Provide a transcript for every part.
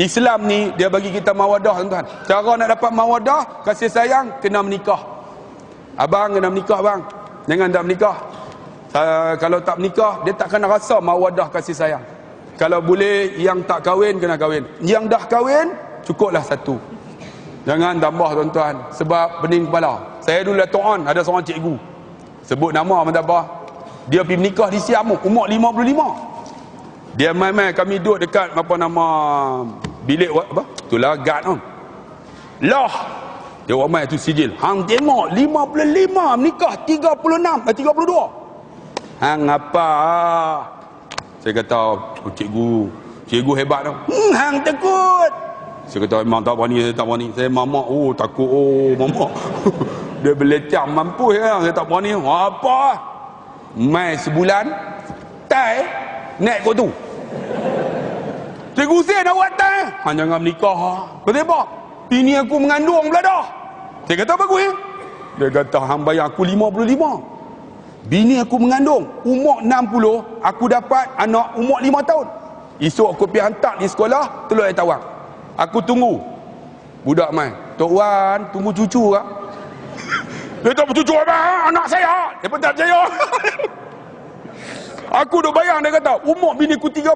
Islam ni dia bagi kita mawadah, tuan-tuan. Cara nak dapat mawadah, kasih sayang, kena menikah. Abang kena menikah, bang. Jangan tak menikah. Kalau tak menikah, dia tak kena rasa mawadah kasih sayang. Kalau boleh, yang tak kahwin kena kahwin. Yang dah kahwin, cukuplah satu. Jangan tambah, tuan-tuan. Sebab pening kepala. Saya dulu Dato' On, ada seorang cikgu. Sebut nama pun tak apa. Dia pergi menikah di Siam, umur 55. Dia main-main, kami duduk dekat apa nama bilik apa? Itulah guard on. Lah. Dia buat main tu sijil. Hang tengok 55 menikah 32. Hang apa? Saya kata, oh, cikgu hebat tau. Hang takut. Saya kata, memang tak berani, saya tak berani. Saya mamak, oh takut, oh mamak. Dia belecam mampu ya, saya tak berani. Apa? Mai sebulan, tai naik kot tu. Cikgu saya nak buat tai. Hang jangan menikah. Kenapa? Bini aku mengandung pula dah. Saya kata bagus ya. Dia kata hang bayar aku 55. Bini aku mengandung umur 60, aku dapat anak umur 5 tahun. Esok aku pergi hantar di sekolah, telur air tawar. Aku tunggu. Budak mai, Tok Wan, tunggu cucu kah? Dia tak bercucu abang, anak saya. Dia pun tak percaya. Aku duk bayang, dia kata, umur bini ku 32.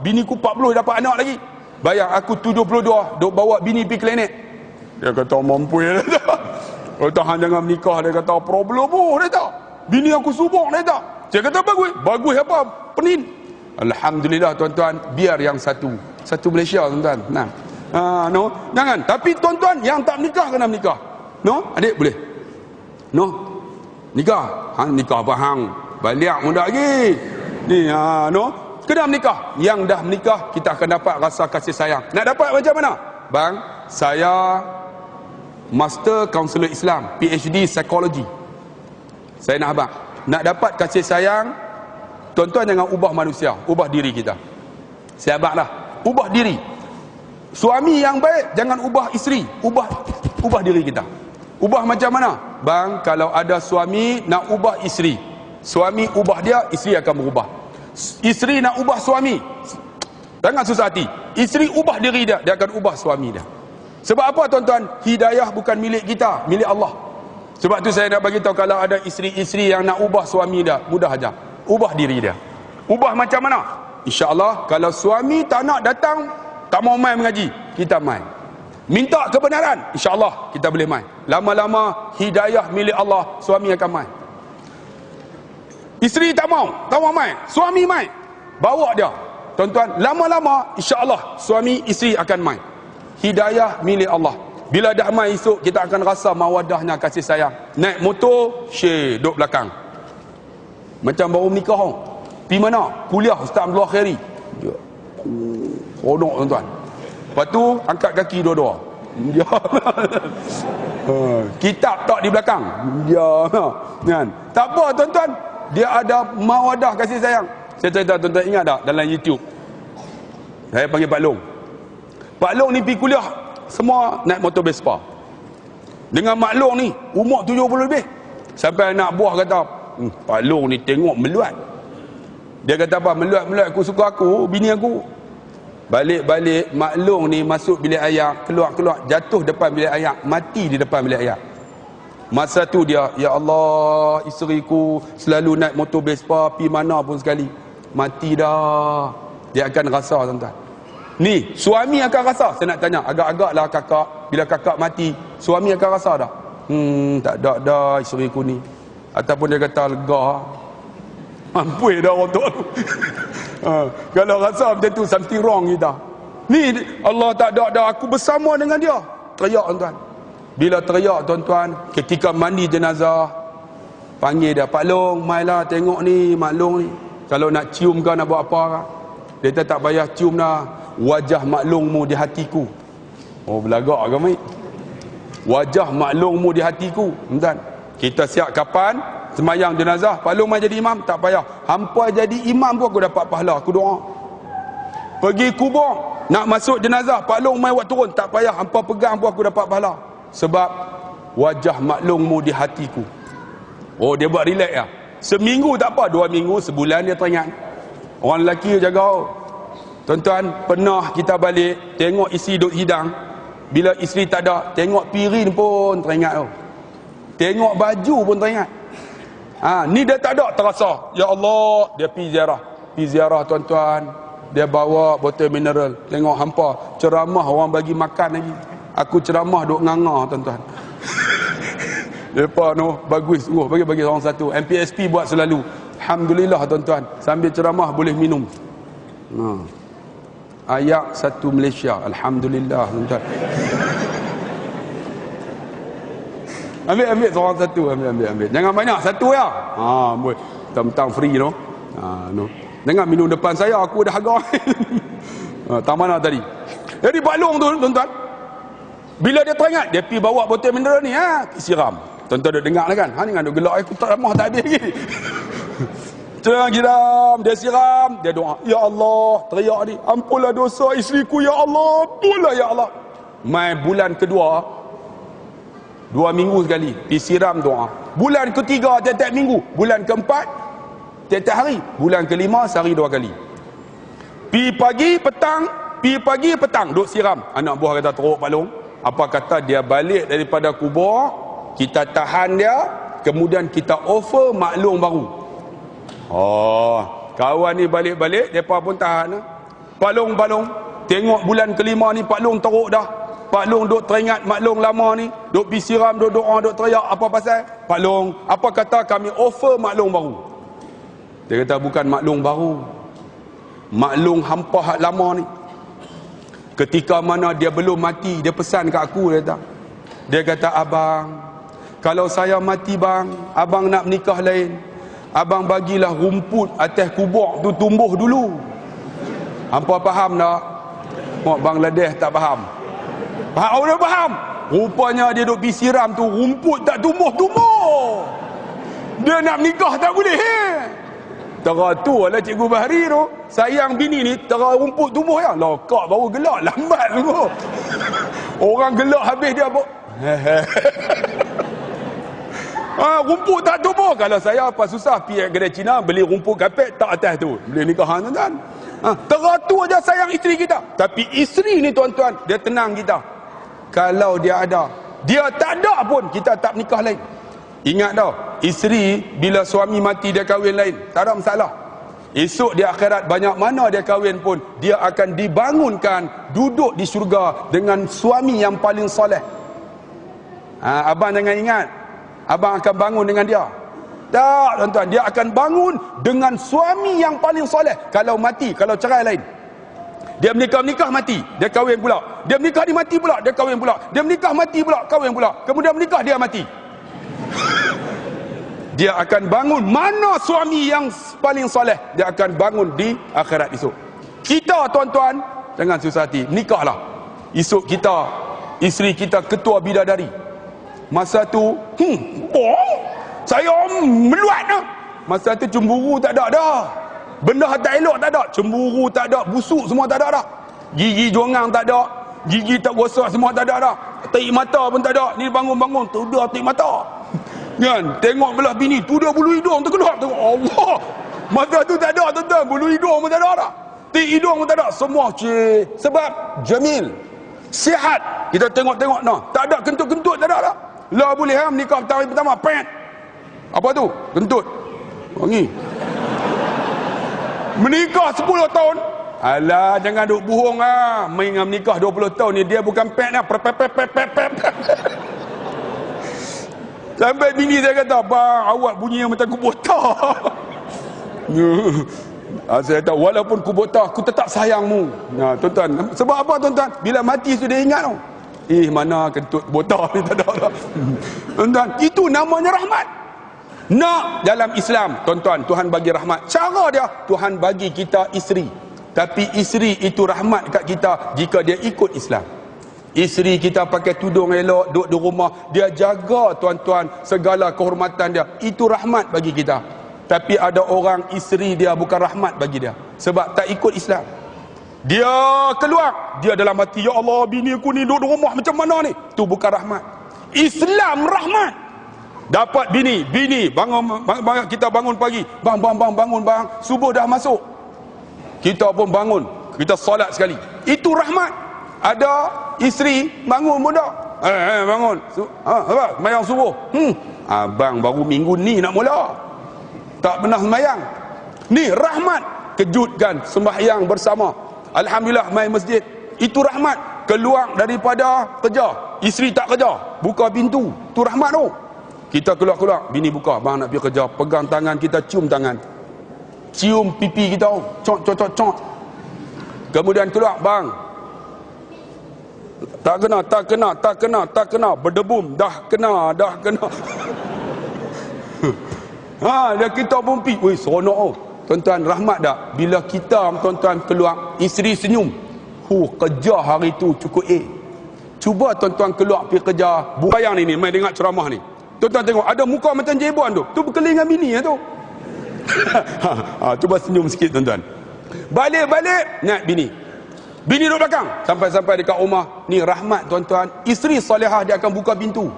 Bini ku 40 dapat anak lagi. Bayang aku 72, duk bawa bini pergi klinik. Dia kata mampu ya. Dia kata hang jangan menikah, dia kata problem oh, dia kata. Bini aku subur, dia kata. Saya kata bagus. Bagus apa? Penin. Alhamdulillah tuan-tuan, biar yang satu Malaysia tuan-tuan. Nah. No, jangan. Tapi tuan-tuan yang tak menikah kena menikah. No, adik boleh. No. Nikah. Hang nikah apa hang? Balik muda lagi. Ni no. Kena menikah. Yang dah menikah, kita akan dapat rasa kasih sayang. Nak dapat macam mana? Bang, saya Master Counselor Islam, PhD Psikologi. Saya nak abang. Nak dapat kasih sayang, tuan-tuan jangan ubah manusia, ubah diri kita. Saya abang lah. Ubah diri. Suami yang baik, jangan ubah isteri. Ubah diri kita. Ubah macam mana? Bang, kalau ada suami nak ubah isteri, suami ubah dia, isteri akan berubah. Isteri nak ubah suami, jangan susah hati. Isteri ubah diri dia, dia akan ubah suami dia. Sebab apa tuan-tuan? Hidayah bukan milik kita, milik Allah. Sebab tu saya nak bagi tahu, kalau ada isteri-isteri yang nak ubah suami dia, mudah aja. Ubah diri dia. Ubah macam mana? InsyaAllah, kalau suami tak nak datang, tak mau main mengaji, kita main. Minta kebenaran, InsyaAllah kita boleh main. Lama-lama hidayah milik Allah, suami akan main. Isteri tak mau main, suami main. Bawa dia. Tuan-tuan, lama-lama InsyaAllah suami isteri akan main. Hidayah milik Allah. Bila dah main esok, kita akan rasa mawadahnya, kasih sayang. Naik motor, duduk belakang. Macam baru menikah. Pergi mana? Kuliah Ustaz Abdullah Khairi. Rodok tuan-tuan. Lepas tu, angkat kaki dua-dua. Kitab tak di belakang. Kan? Tak apa tuan-tuan. Dia ada mawadah, kasih sayang. Saya cerita, tuan-tuan ingat tak dalam YouTube? Saya panggil Pak Long. Pak Long ni pergi kuliah, semua naik motor Vespa. Dengan Mak Long ni umur 70 lebih. Sampai anak buah kata, Pak Long ni tengok meluat. Dia kata apa? Meluat aku suka aku, bini aku. Balik-balik Mak Long ni masuk bilik air, keluar jatuh depan bilik air, mati di depan bilik air. Masa tu dia, ya Allah, isteriku selalu naik motor Vespa pi mana pun sekali, mati dah. Dia akan rasa tuan-tuan. Ni, suami akan rasa. Saya nak tanya, agak-agaklah kakak, bila kakak mati, suami akan rasa dah. Tak ada dah isteriku ni. Ataupun dia kata lega. Ampun dah orang tu. Kalau rasa macam tu, something wrong kita. Ni, Allah tak ada dah, aku bersama dengan dia. Teriak tuan-tuan. Bila teriak tuan-tuan, ketika mandi jenazah, panggil dia, Pak Long, mailah tengok ni, Mak Long ni. Kalau nak cium kau, nak buat apa kah? Dia tak payah cium dah. Wajah Mak Longmu di hatiku. Oh, belagak ke mai? Wajah Mak Longmu di hatiku. Tuan, kita siap kapan sembahyang jenazah, Pak Long mai jadi imam, tak payah. Hampa jadi imam pun aku dapat pahala, aku doa. Pergi kubur, nak masuk jenazah, Pak Long mai buat turun, tak payah. Hampa pegang pun aku dapat pahala. Sebab wajah Mak Longmu di hatiku. Oh, dia buat relax lah. Seminggu tak apa, 2 minggu, sebulan dia teringat. Orang lelaki jaga. Tuan-tuan, pernah kita balik tengok isteri duduk hidang. Bila isteri tak ada, tengok piring pun teringat tu. Tengok baju pun teringat. Ni dia tak ada, terasa. Ya Allah, dia pergi ziarah. Pergi ziarah tuan-tuan. Dia bawa botol mineral. Tengok hampa ceramah orang bagi makan lagi. Aku ceramah duk nganga tuan-tuan. Depa no bagus sungguh, bagi orang satu. MPSP buat selalu. Alhamdulillah tuan-tuan, sambil ceramah boleh minum. Ayat satu Malaysia. Alhamdulillah tuan-tuan. Ambil seorang satu, ambil. Jangan banyak, satu ya. Boleh. Tentang free no. No. Jangan minum depan saya, aku dah harga. Tak mana tadi. Jadi Pak Long tu tuan-tuan, bila dia teringat, dia pergi bawa botol mineral ni, siram. Tuan-tuan dah dengar lah kan? Ni kan duk gelak, aku tak ramah tak habis lagi. Dia siram, dia doa, ya Allah, teriak ni, ampunlah dosa isteriku ya Allah, ampunlah ya Allah. Mai bulan kedua, 2 minggu sekali disiram doa. Bulan ketiga tiap-tiap minggu, bulan keempat tiap-tiap hari, bulan kelima sehari 2 kali. Pi pagi petang duk siram. Anak buah kata, teruk Pak Long, apa kata dia balik daripada kubur, kita tahan dia, kemudian kita offer maklum baru. Kawan ni balik-balik, mereka pun tahan. Pak Long, tengok bulan kelima ni Pak Long teruk dah. Pak Long duk teringat maklum lama ni, duk pergi siram, duk doa, duk teriak. Apa pasal? Pak Long, apa kata kami offer maklum baru? Dia kata, bukan maklum baru, maklum hampa hak lama ni. Ketika mana dia belum mati, dia pesan kat aku, dia kata, abang, kalau saya mati bang, abang nak menikah lain, abang bagilah rumput atas kubur tu tumbuh dulu. Hampa faham tak? Bangladesh tak faham. Orang faham. Rupanya dia duk pergi siram tu, rumput tak tumbuh. Dia nak menikah tak boleh. Teratur lah Cikgu Bahari tu. Sayang bini ni, rumput tumbuh ya. Lokak baru gelak, lambat tu. Orang gelak habis dia apa? Rumput tak tumbuh. Kalau saya apa susah pergi kedai Cina beli rumput kapet tak atas tu, boleh nikah tuan-tuan. Teratur aja sayang isteri kita. Tapi isteri ni tuan-tuan, dia tenang kita. Kalau dia ada, dia tak ada pun, kita tak nikah lain. Ingat tau, isteri bila suami mati dia kahwin lain, tak ada masalah. Esok di akhirat banyak mana dia kahwin pun, dia akan dibangunkan duduk di syurga dengan suami yang paling soleh. Abang jangan ingat abang akan bangun dengan dia. Tak tuan-tuan, dia akan bangun dengan suami yang paling soleh. Kalau mati, kalau cerai lain. Dia menikah mati, dia kahwin pula. Dia menikah dia mati pula, dia kahwin pula. Dia menikah mati pula, kahwin pula. Kemudian menikah dia mati. Dia akan bangun mana suami yang paling soleh, dia akan bangun di akhirat esok. Kita tuan-tuan, jangan susah hati, nikahlah. Esok kita, isteri kita ketua bidadari. Masa tu, saya meluat dah. Masa tu cemburu tak ada dah. Benda tak elok tak ada. Cemburu tak ada. Busuk semua tak ada dah. Gigi jongang tak ada. Gigi tak rosak semua tak ada dah. Tarik mata pun tak ada. Ni bangun-bangun, tu dia tarik mata. Kan? Tengok belah bini, tu dia bulu hidung terkedap. Tengok, Allah. Masa tu tak ada tuan-tuan. Bulu hidung pun tak ada dah. Tarik hidung pun tak ada. Semua sebab jamil. Sihat. Kita tengok-tengok nah. Tak ada kentut-kentut tak ada dah. Lah boleh menikah hari pertama, pet. Apa tu? Kentut. Ni. Menikah 10 tahun. Alah, jangan duk bohong Main dengan menikah 20 tahun ni, dia bukan pet dah. Sampai bini saya kata, bang, awak bunyi yang macam kubota. Saya kata, walaupun kubota, aku tetap sayangmu. Tuan-tuan, sebab apa tuan-tuan? Bila mati sudah ingat tau. Mana kentut kubota ni tak ada. Tuan-tuan, itu namanya rahmat. Nak dalam Islam, tuan-tuan, Tuhan bagi rahmat. Cara dia, Tuhan bagi kita isteri. Tapi isteri itu rahmat kat kita jika dia ikut Islam. Isteri kita pakai tudung elok, duduk di rumah, dia jaga tuan-tuan segala kehormatan dia. Itu rahmat bagi kita. Tapi ada orang isteri dia bukan rahmat bagi dia, sebab tak ikut Islam. Dia keluar, dia dalam hati, ya Allah, bini aku ni duduk di rumah macam mana ni? Itu bukan rahmat. Islam rahmat. Dapat bini bangun, kita bangun pagi, bang bangun bang, subuh dah masuk. Kita pun bangun, kita solat sekali. Itu rahmat. Ada isteri bangun pun tak. Bangun. Apa? Sembahyang subuh. Abang baru minggu ni nak mula. Tak pernah sembahyang. Ni rahmat. Kejutkan sembahyang bersama. Alhamdulillah main masjid. Itu rahmat. Keluar daripada kerja. Isteri tak kerja. Buka pintu. Itu rahmat tu. Kita keluar-keluar. Bini buka. Bang nak pergi kerja. Pegang tangan kita. Cium tangan. Cium pipi kita. Cot. Kemudian keluar. Bang. Tak kena. Berdebum. Dah kena. Dia kita pun pergi. Weh, seronok oh. Tuan-tuan, rahmat tak? Bila kita, tuan-tuan, keluar, isteri senyum. Kerja hari tu cukup Cuba tuan-tuan keluar pergi kerja. Bayang ni, main dengar ceramah ni. Tuan-tuan tengok, ada muka macam jebon tu. Tu berkeling dengan bini tu. Cuba senyum sikit tuan-tuan. Balik, naik bini. Bini duduk belakang. Sampai dekat rumah. Ni rahmat tuan-tuan. Isteri solehah dia akan buka pintu.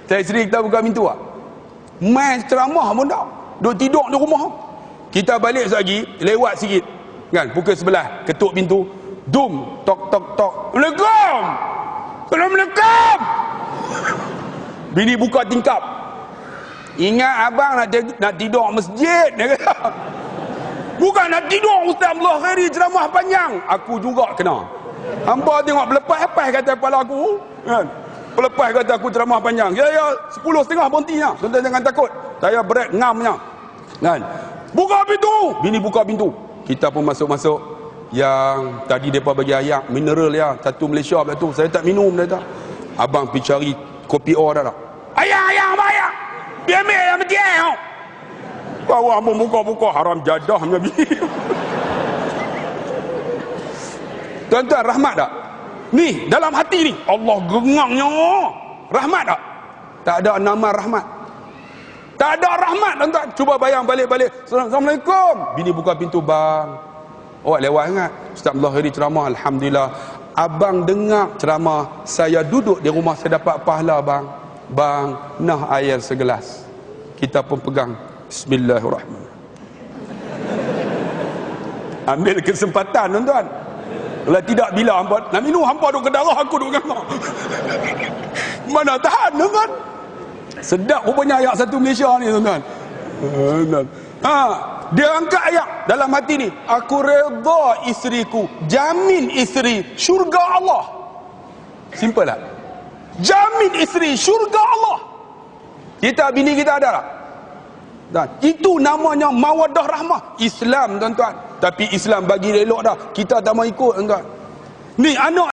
Isteri kita buka pintu tak? Main ceramah pun tak. Duduk tidur di rumah. Kita balik lagi, lewat sikit. Kan, pukul 11, ketuk pintu. Dum, tok. Assalamualaikum. Bini buka tingkap. Ingat abang nak tidur masjid. Dia kata. Bukan nak tidur Ustaz Abdullah Khairi ceramah panjang. Aku juga kena. Hampa tengok pelepas kata kepala aku. Kan? Pelepas kata aku ceramah panjang. Ya 10.30 berhentinya. Tuan-tuan jangan takut. Saya break ngamnya. Kan? Buka pintu. Bini buka pintu. Kita pun masuk. Yang tadi mereka bagi air mineral ya. Satu Malaysia pula tu. Saya tak minum dia tak. Abang pergi cari kopi O dah tak. Ayah. Biar ambil yang mati air. Bawa abang buka. Haram jadahnya bini. Tuan-tuan, rahmat tak? Ni, dalam hati ni. Allah gengangnya. Rahmat tak? Tak ada nama rahmat. Tak ada rahmat, tuan-tuan. Cuba bayang balik. Assalamualaikum. Bini buka pintu, bang. Awak lewat ingat. Ustaz Abdullah Khairi ceramah. Alhamdulillah. Abang dengar ceramah. Saya duduk di rumah, saya dapat pahala, bang. Bang, nah air segelas. Kita pun pegang. Bismillahirrahmanirrahim. Ambil kesempatan, tuan-tuan. Kalau tidak, bila hampa nak minum, hampa duk ke darah, aku duk ganggu. Mana tahan, tuan-tuan. Sedap rupanya ayat satu Malaysia ni, tuan-tuan. Dia angkat ayat dalam hati ni. Aku redha isteriku, jamin isteri syurga Allah. Simple tak? Jamin isteri syurga Allah. Kita, bini kita ada tak? Dan itu namanya mawaddah rahmah. Islam, tuan-tuan. Tapi Islam bagi elok dah. Kita tak mau ikut, tuan-tuan. Ni anak